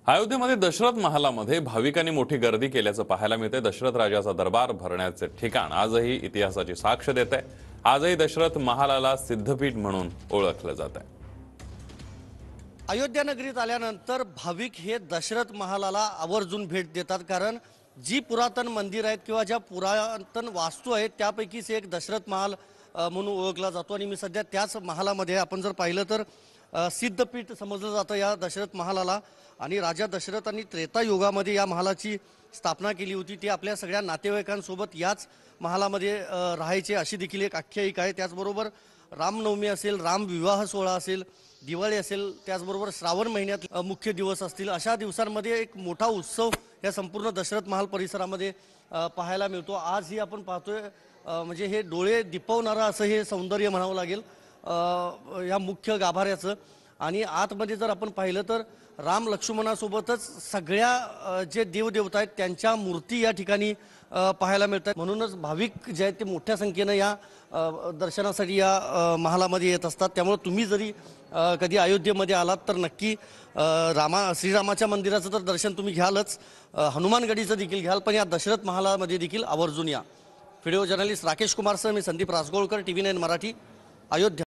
अयोध्येमध्ये दशरथ महालामध्ये भाविकांनी मोठी गर्दी केल्याचं पाहायला मिळते। दशरथ राजाचा दरबार भरण्याचे ठिकाण आजही इतिहासाची साक्ष देत आहे। आजही दशरथ महालाला सिद्धपीठ म्हणून ओळखलं जात आहे। अयोध्या नगरीत आल्यानंतर भाविक हे दशरथ महालाला आवर्जून भेट देतात, कारण जी पुरातन मंदिर आहेत किंवा ज्या पुरातन वास्तू आहेत त्यापैकीच एक दशरथ महाल म्हणून ओळखला जातो। आणि मी सध्या त्याच महालामध्ये आपण जर पाहिलं तर सिद्धपीठ समजलं जातं या दशरथ महालाला। आणि राजा दशरथांनी त्रेता युगामध्ये या महालाची स्थापना केली होती। ते आपल्या सगळ्या नातेवाईकांसोबत याच महालामध्ये राहायचे अशी देखील एक आख्यायिका आहे। त्याचबरोबर रामनवमी असेल, राम विवाह सोहळा असेल, दिवाळी असेल, त्याचबरोबर श्रावण महिन्यात मुख्य दिवस असतील, अशा दिवसांमध्ये एक मोठा उत्सव या संपूर्ण दशरथ महाल परिसरामध्ये पाहायला मिळतो। आजही आपण पाहतोय म्हणजे हे डोळे दिपवणारं असं हे सौंदर्य म्हणावं लागेल या मुख्य गाभाऱ्याचं। आणि आतमध्ये जर आपण पाहिलं तर राम लक्ष्मणासोबतच सगळ्या जे देवदेवता आहेत त्यांच्या मूर्ती या ठिकाणी पाहायला मिळतात। म्हणूनच भाविक जे आहेत ते मोठ्या संख्येनं या दर्शनासाठी या महालामध्ये येत असतात। त्यामुळे तुम्ही जरी कधी अयोध्येमध्ये आलात तर नक्की श्रीरामाच्या मंदिराचं तर दर्शन तुम्ही घ्यालच, हनुमानगडीचं देखील घ्याल, पण या दशरथ महालामध्ये देखील आवर्जून या। व्हिडिओ जर्नलिस्ट राकेश कुमारसह मी संदीप रासगोळकर, TV9 मराठी, अयोध्या।